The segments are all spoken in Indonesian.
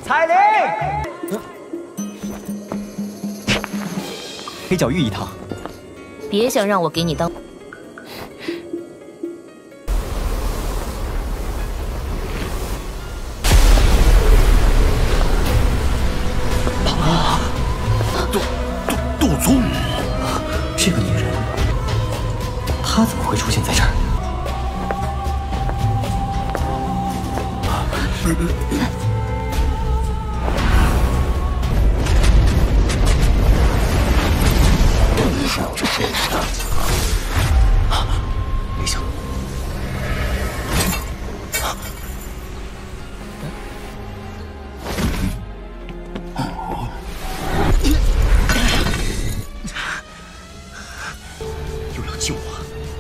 彩铃，黑角玉一趟。别想让我给你当。杜宗，这个女人，她怎么会出现在这儿？没想到，又要救我，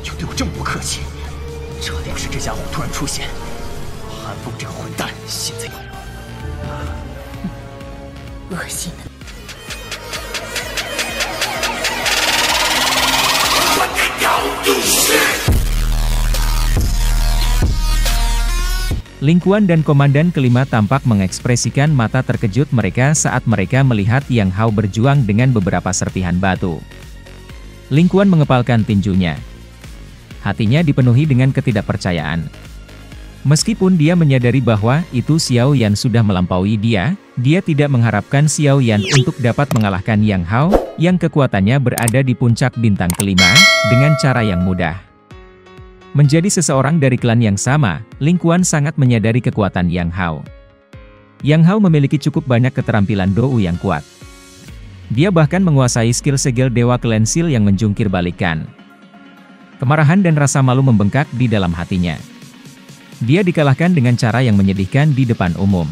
又对我这么不客气，这要是这家伙突然出现，韩风这个混蛋现在恶心的。 Lingkuan dan Komandan Kelima tampak mengekspresikan mata terkejut mereka saat mereka melihat Yang Hao berjuang dengan beberapa serpihan batu. Lingkuan mengepalkan tinjunya. Hatinya dipenuhi dengan ketidakpercayaan. Meskipun dia menyadari bahwa itu Xiao Yan sudah melampaui dia tidak mengharapkan Xiao Yan untuk dapat mengalahkan Yang Hao, yang kekuatannya berada di puncak bintang kelima, dengan cara yang mudah. Menjadi seseorang dari klan yang sama, Lingkuan sangat menyadari kekuatan Yang Hao. Yang Hao memiliki cukup banyak keterampilan Dou yang kuat. Dia bahkan menguasai skill segel Dewa Kelensil yang menjungkir balikan. Kemarahan dan rasa malu membengkak di dalam hatinya. Dia dikalahkan dengan cara yang menyedihkan di depan umum.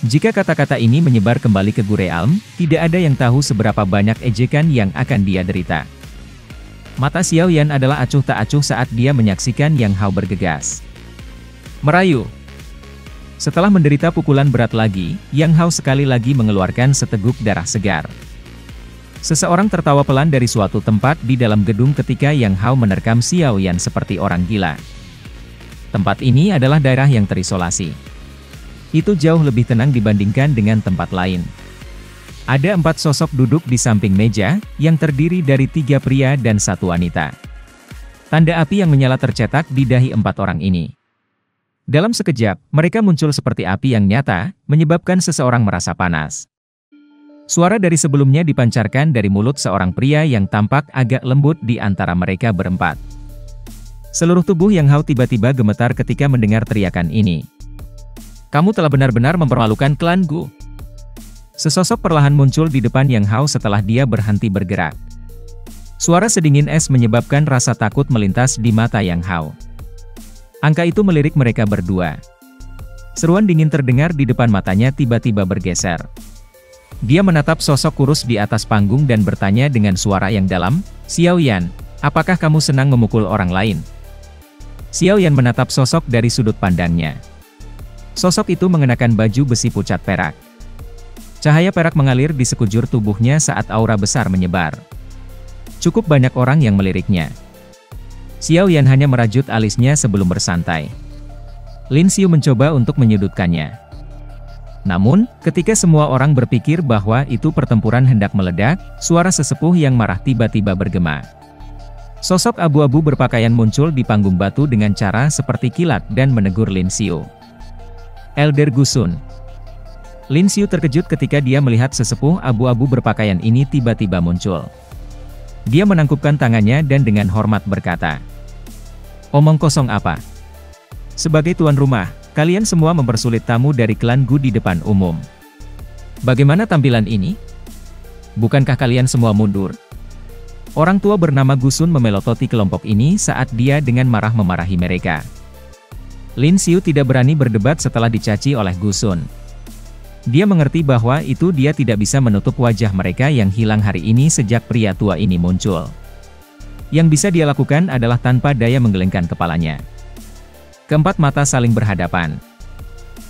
Jika kata-kata ini menyebar kembali ke Gurealm, tidak ada yang tahu seberapa banyak ejekan yang akan dia derita. Mata Xiao Yan adalah acuh tak acuh saat dia menyaksikan Yang Hao bergegas. Merayu. Setelah menderita pukulan berat lagi, Yang Hao sekali lagi mengeluarkan seteguk darah segar. Seseorang tertawa pelan dari suatu tempat di dalam gedung ketika Yang Hao menerkam Xiao Yan seperti orang gila. Tempat ini adalah daerah yang terisolasi. Itu jauh lebih tenang dibandingkan dengan tempat lain. Ada 4 sosok duduk di samping meja, yang terdiri dari 3 pria dan 1 wanita. Tanda api yang menyala tercetak di dahi 4 orang ini. Dalam sekejap, mereka muncul seperti api yang nyata, menyebabkan seseorang merasa panas. Suara dari sebelumnya dipancarkan dari mulut seorang pria yang tampak agak lembut di antara mereka berempat. Seluruh tubuh Yang Hao tiba-tiba gemetar ketika mendengar teriakan ini. Kamu telah benar-benar mempermalukan klanku. Sesosok perlahan muncul di depan Yang Hao setelah dia berhenti bergerak. Suara sedingin es menyebabkan rasa takut melintas di mata Yang Hao. Angka itu melirik mereka berdua. Seruan dingin terdengar di depan matanya tiba-tiba bergeser. Dia menatap sosok kurus di atas panggung dan bertanya dengan suara yang dalam, Xiao Yan, apakah kamu senang memukul orang lain? Xiao Yan menatap sosok dari sudut pandangnya. Sosok itu mengenakan baju besi pucat perak. Cahaya perak mengalir di sekujur tubuhnya saat aura besar menyebar. Cukup banyak orang yang meliriknya. Xiao Yan hanya merajut alisnya sebelum bersantai. Lin Xiu mencoba untuk menyudutkannya. Namun, ketika semua orang berpikir bahwa itu pertempuran hendak meledak, suara sesepuh yang marah tiba-tiba bergema. Sosok abu-abu berpakaian muncul di panggung batu dengan cara seperti kilat dan menegur Lin Xiu. Elder Gusun. Lin Xiu terkejut ketika dia melihat sesepuh abu-abu berpakaian ini tiba-tiba muncul. Dia menangkupkan tangannya dan dengan hormat berkata, "Omong kosong apa? Sebagai tuan rumah, kalian semua mempersulit tamu dari klan Gu di depan umum. Bagaimana tampilan ini? Bukankah kalian semua mundur?" Orang tua bernama Gusun memelototi kelompok ini saat dia dengan marah memarahi mereka. Lin Xiu tidak berani berdebat setelah dicaci oleh Gusun. Dia mengerti bahwa itu dia tidak bisa menutup wajah mereka yang hilang hari ini sejak pria tua ini muncul. Yang bisa dia lakukan adalah tanpa daya menggelengkan kepalanya. Keempat mata saling berhadapan.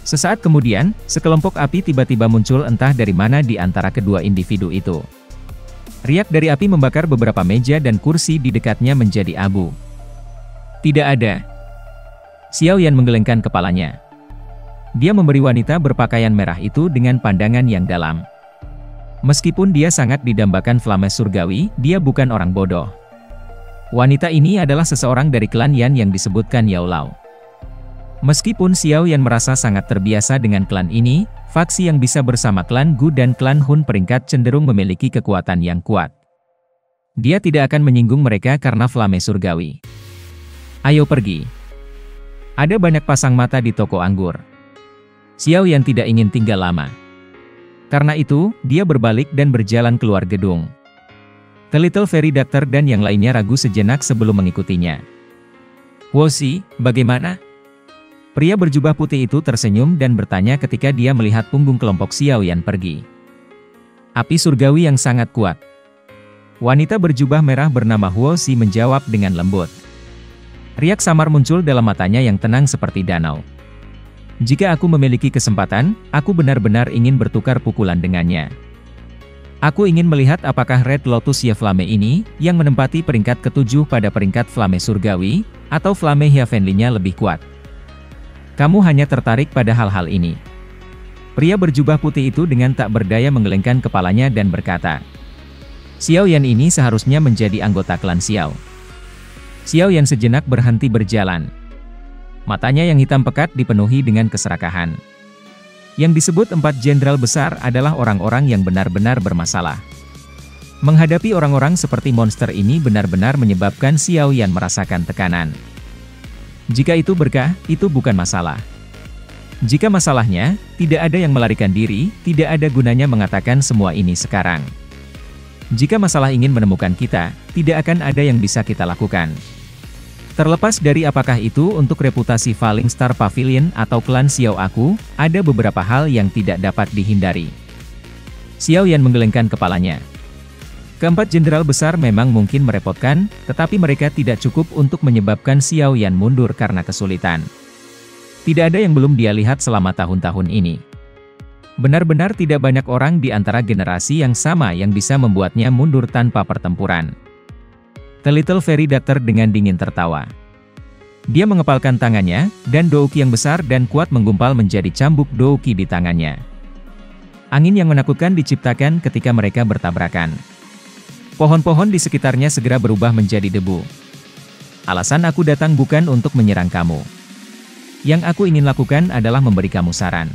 Sesaat kemudian, sekelompok api tiba-tiba muncul entah dari mana di antara kedua individu itu. Riak dari api membakar beberapa meja dan kursi di dekatnya menjadi abu. Tidak ada. Xiao Yan menggelengkan kepalanya. Dia memberi wanita berpakaian merah itu dengan pandangan yang dalam. Meskipun dia sangat didambakan Flames surgawi, dia bukan orang bodoh. Wanita ini adalah seseorang dari klan Yan yang disebutkan Yao Lao. Meskipun Xiao Yan merasa sangat terbiasa dengan klan ini, faksi yang bisa bersama klan Gu dan klan Hun peringkat cenderung memiliki kekuatan yang kuat. Dia tidak akan menyinggung mereka karena Flames surgawi. Ayo pergi. Ada banyak pasang mata di toko anggur. Xiao Yan tidak ingin tinggal lama. Karena itu, dia berbalik dan berjalan keluar gedung. The Little Fairy Doctor dan yang lainnya ragu sejenak sebelum mengikutinya. Wosi, bagaimana? Pria berjubah putih itu tersenyum dan bertanya ketika dia melihat punggung kelompok Xiao Yan pergi. Api surgawi yang sangat kuat. Wanita berjubah merah bernama Wosi menjawab dengan lembut. Riak samar muncul dalam matanya yang tenang seperti danau. Jika aku memiliki kesempatan, aku benar-benar ingin bertukar pukulan dengannya. Aku ingin melihat apakah Red Lotus Ya Flame ini, yang menempati peringkat ke-7 pada peringkat Flame surgawi, atau Flame Heavenly-nya lebih kuat. Kamu hanya tertarik pada hal-hal ini. Pria berjubah putih itu dengan tak berdaya menggelengkan kepalanya dan berkata, Xiao Yan ini seharusnya menjadi anggota klan Xiao. Xiao Yan sejenak berhenti berjalan. Matanya yang hitam pekat dipenuhi dengan keserakahan. Yang disebut 4 jenderal besar adalah orang-orang yang benar-benar bermasalah. Menghadapi orang-orang seperti monster ini benar-benar menyebabkan Xiao Yan merasakan tekanan. Jika itu berkah, itu bukan masalah. Jika masalahnya, tidak ada yang melarikan diri, tidak ada gunanya mengatakan semua ini sekarang. Jika masalah ingin menemukan kita, tidak akan ada yang bisa kita lakukan. Terlepas dari apakah itu untuk reputasi Falling Star Pavilion atau klan Xiao aku, ada beberapa hal yang tidak dapat dihindari. Xiao Yan menggelengkan kepalanya. Keempat jenderal besar memang mungkin merepotkan, tetapi mereka tidak cukup untuk menyebabkan Xiao Yan mundur karena kesulitan. Tidak ada yang belum dia lihat selama tahun-tahun ini. Benar-benar tidak banyak orang di antara generasi yang sama yang bisa membuatnya mundur tanpa pertempuran. The Little Fairy Doctor dengan dingin tertawa. Dia mengepalkan tangannya, dan douki yang besar dan kuat menggumpal menjadi cambuk douki di tangannya. Angin yang menakutkan diciptakan ketika mereka bertabrakan. Pohon-pohon di sekitarnya segera berubah menjadi debu. Alasan aku datang bukan untuk menyerang kamu. Yang aku ingin lakukan adalah memberi kamu saran.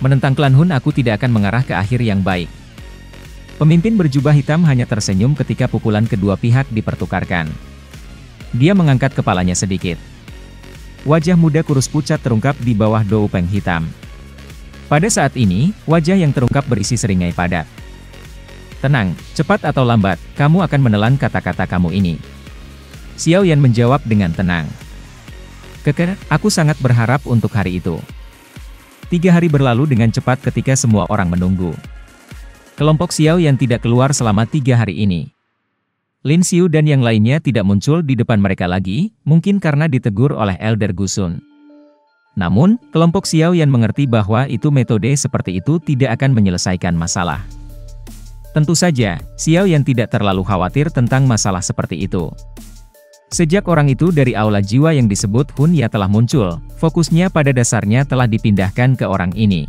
Menentang klan Hun aku tidak akan mengarah ke akhir yang baik. Pemimpin berjubah hitam hanya tersenyum ketika pukulan kedua pihak dipertukarkan. Dia mengangkat kepalanya sedikit. Wajah muda kurus pucat terungkap di bawah doupeng hitam. Pada saat ini, wajah yang terungkap berisi seringai padat. Tenang, cepat atau lambat, kamu akan menelan kata-kata kamu ini. Xiao Yan menjawab dengan tenang. Aku sangat berharap untuk hari itu. 3 hari berlalu dengan cepat ketika semua orang menunggu. Kelompok Xiao Yan tidak keluar selama 3 hari ini. Lin Xiu dan yang lainnya tidak muncul di depan mereka lagi, mungkin karena ditegur oleh Elder Gusun. Namun, kelompok Xiao Yan mengerti bahwa itu metode seperti itu tidak akan menyelesaikan masalah. Tentu saja, Xiao Yan tidak terlalu khawatir tentang masalah seperti itu. Sejak orang itu dari aula jiwa yang disebut Hun Ya telah muncul, fokusnya pada dasarnya telah dipindahkan ke orang ini.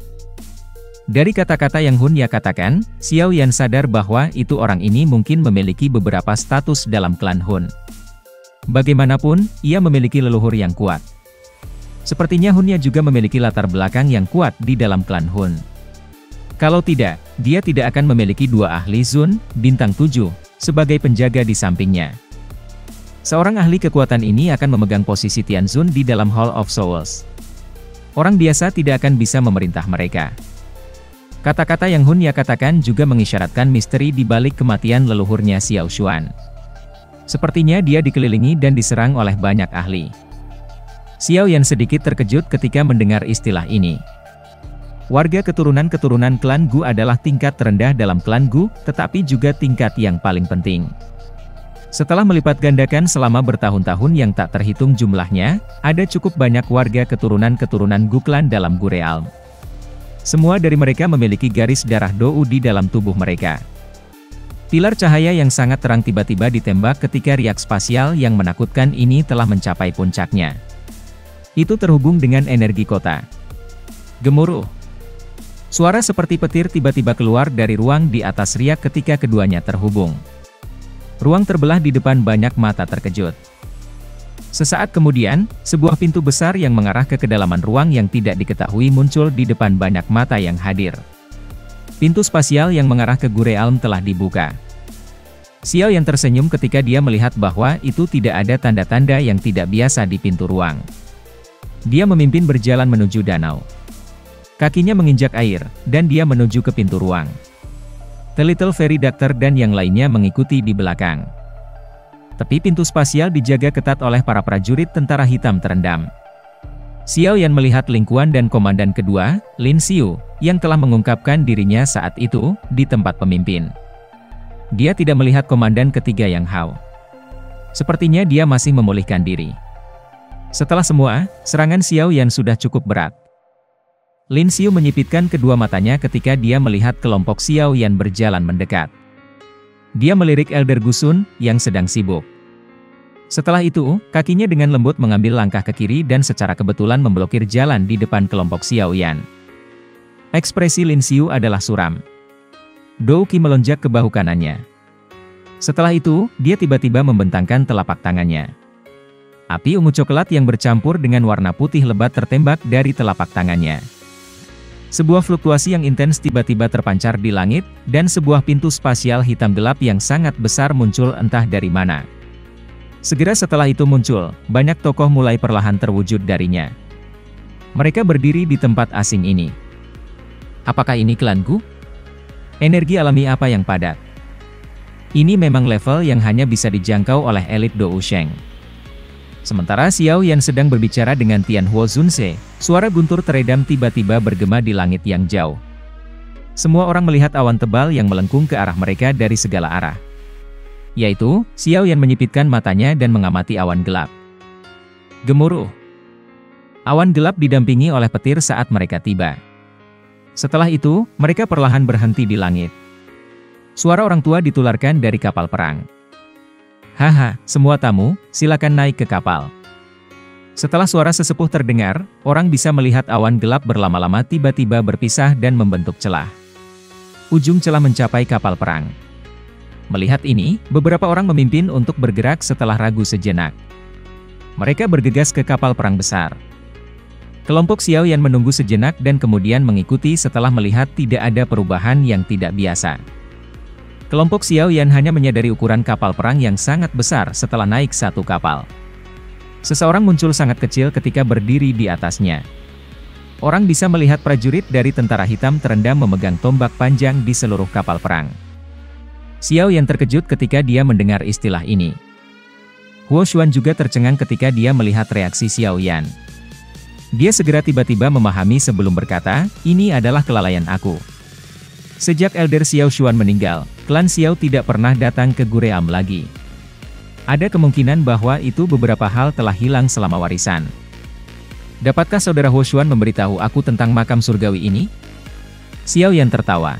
Dari kata-kata yang Hun Ya katakan, Xiao Yan sadar bahwa itu orang ini mungkin memiliki beberapa status dalam klan Hun. Bagaimanapun, ia memiliki leluhur yang kuat. Sepertinya Hun Ya juga memiliki latar belakang yang kuat di dalam klan Hun. Kalau tidak, dia tidak akan memiliki 2 ahli Zun, bintang 7, sebagai penjaga di sampingnya. Seorang ahli kekuatan ini akan memegang posisi Tianzun di dalam Hall of Souls. Orang biasa tidak akan bisa memerintah mereka. Kata-kata yang Hun Ya katakan juga mengisyaratkan misteri di balik kematian leluhurnya Xiao Xuan. Sepertinya dia dikelilingi dan diserang oleh banyak ahli. Xiao Yan sedikit terkejut ketika mendengar istilah ini. Warga keturunan-keturunan klan Gu adalah tingkat terendah dalam klan Gu, tetapi juga tingkat yang paling penting. Setelah melipat gandakan selama bertahun-tahun yang tak terhitung jumlahnya, ada cukup banyak warga keturunan-keturunan Gu klan dalam Gu Realm. Semua dari mereka memiliki garis darah Dou di dalam tubuh mereka. Pilar cahaya yang sangat terang tiba-tiba ditembak ketika riak spasial yang menakutkan ini telah mencapai puncaknya. Itu terhubung dengan energi kota. Gemuruh. Suara seperti petir tiba-tiba keluar dari ruang di atas riak ketika keduanya terhubung. Ruang terbelah di depan banyak mata terkejut. Sesaat kemudian, sebuah pintu besar yang mengarah ke kedalaman ruang yang tidak diketahui muncul di depan banyak mata yang hadir. Pintu spasial yang mengarah ke Gurealm telah dibuka. Xiao Yan tersenyum ketika dia melihat bahwa itu tidak ada tanda-tanda yang tidak biasa di pintu ruang. Dia memimpin berjalan menuju danau. Kakinya menginjak air, dan dia menuju ke pintu ruang. The Little Fairy Doctor dan yang lainnya mengikuti di belakang. Tepi pintu spasial dijaga ketat oleh para prajurit tentara hitam terendam. Xiao Yan melihat Ling Quan dan komandan kedua, Lin Xiu, yang telah mengungkapkan dirinya saat itu, di tempat pemimpin. Dia tidak melihat komandan ketiga Yang Hao. Sepertinya dia masih memulihkan diri. Setelah semua, serangan Xiao Yan sudah cukup berat. Lin Xiu menyipitkan kedua matanya ketika dia melihat kelompok Xiao Yan berjalan mendekat. Dia melirik Elder Gusun, yang sedang sibuk. Setelah itu, kakinya dengan lembut mengambil langkah ke kiri dan secara kebetulan memblokir jalan di depan kelompok Xiao Yan. Ekspresi Lin Xiu adalah suram. Dou Qi melonjak ke bahu kanannya. Setelah itu, dia tiba-tiba membentangkan telapak tangannya. Api ungu coklat yang bercampur dengan warna putih lebat tertembak dari telapak tangannya. Sebuah fluktuasi yang intens tiba-tiba terpancar di langit, dan sebuah pintu spasial hitam gelap yang sangat besar muncul entah dari mana. Segera setelah itu muncul, banyak tokoh mulai perlahan terwujud darinya. Mereka berdiri di tempat asing ini. Apakah ini klanku? Energi alami apa yang padat? Ini memang level yang hanya bisa dijangkau oleh elit Dou Sheng. Sementara Xiao Yan sedang berbicara dengan Tian Huo Zunse, suara guntur teredam tiba-tiba bergema di langit yang jauh. Semua orang melihat awan tebal yang melengkung ke arah mereka dari segala arah. Yaitu, Xiao Yan menyipitkan matanya dan mengamati awan gelap. Gemuruh. Awan gelap didampingi oleh petir saat mereka tiba. Setelah itu, mereka perlahan berhenti di langit. Suara orang tua ditularkan dari kapal perang. Haha, semua tamu, silakan naik ke kapal. Setelah suara sesepuh terdengar, orang bisa melihat awan gelap berlama-lama tiba-tiba berpisah dan membentuk celah. Ujung celah mencapai kapal perang. Melihat ini, beberapa orang memimpin untuk bergerak setelah ragu sejenak. Mereka bergegas ke kapal perang besar. Kelompok Xiao Yan menunggu sejenak dan kemudian mengikuti setelah melihat tidak ada perubahan yang tidak biasa. Kelompok Xiao Yan hanya menyadari ukuran kapal perang yang sangat besar setelah naik satu kapal. Seseorang muncul sangat kecil ketika berdiri di atasnya. Orang bisa melihat prajurit dari tentara hitam terendam memegang tombak panjang di seluruh kapal perang. Xiao Yan terkejut ketika dia mendengar istilah ini. Huo Xuan juga tercengang ketika dia melihat reaksi Xiao Yan. Dia segera tiba-tiba memahami sebelum berkata, ini adalah kelalaian aku. Sejak Elder Xiao Xuan meninggal, klan Xiao tidak pernah datang ke Gurealm lagi. Ada kemungkinan bahwa itu beberapa hal telah hilang selama warisan. Dapatkah saudara Huo Xuan memberitahu aku tentang makam surgawi ini? Xiao Yan tertawa.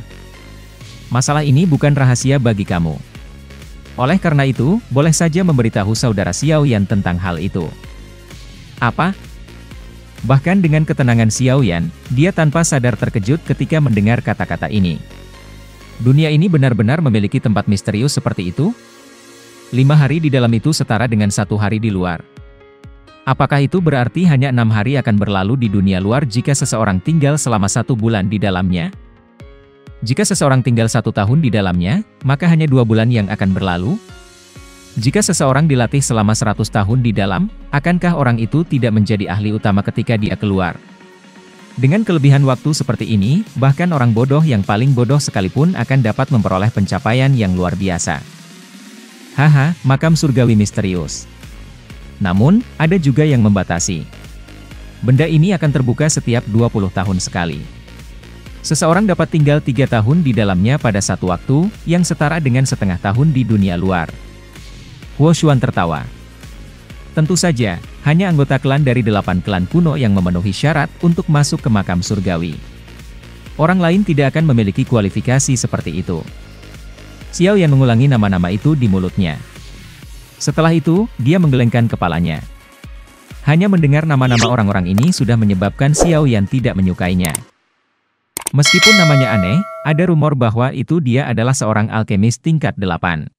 Masalah ini bukan rahasia bagi kamu. Oleh karena itu, boleh saja memberitahu saudara Xiao Yan tentang hal itu. Apa? Bahkan dengan ketenangan Xiao Yan, dia tanpa sadar terkejut ketika mendengar kata-kata ini. Dunia ini benar-benar memiliki tempat misterius seperti itu? 5 hari di dalam itu setara dengan 1 hari di luar. Apakah itu berarti hanya 6 hari akan berlalu di dunia luar jika seseorang tinggal selama 1 bulan di dalamnya? Jika seseorang tinggal 1 tahun di dalamnya, maka hanya 2 bulan yang akan berlalu? Jika seseorang dilatih selama 100 tahun di dalam, akankah orang itu tidak menjadi ahli utama ketika dia keluar? Dengan kelebihan waktu seperti ini, bahkan orang bodoh yang paling bodoh sekalipun akan dapat memperoleh pencapaian yang luar biasa. Haha, makam surgawi misterius. Namun, ada juga yang membatasi. Benda ini akan terbuka setiap 20 tahun sekali. Seseorang dapat tinggal 3 tahun di dalamnya pada satu waktu, yang setara dengan setengah tahun di dunia luar. Huo Xuan tertawa. Tentu saja, hanya anggota klan dari 8 klan kuno yang memenuhi syarat untuk masuk ke makam surgawi. Orang lain tidak akan memiliki kualifikasi seperti itu. Xiao Yan mengulangi nama-nama itu di mulutnya. Setelah itu, dia menggelengkan kepalanya. Hanya mendengar nama-nama orang-orang ini sudah menyebabkan Xiao Yan tidak menyukainya. Meskipun namanya aneh, ada rumor bahwa itu dia adalah seorang alkemis tingkat 8.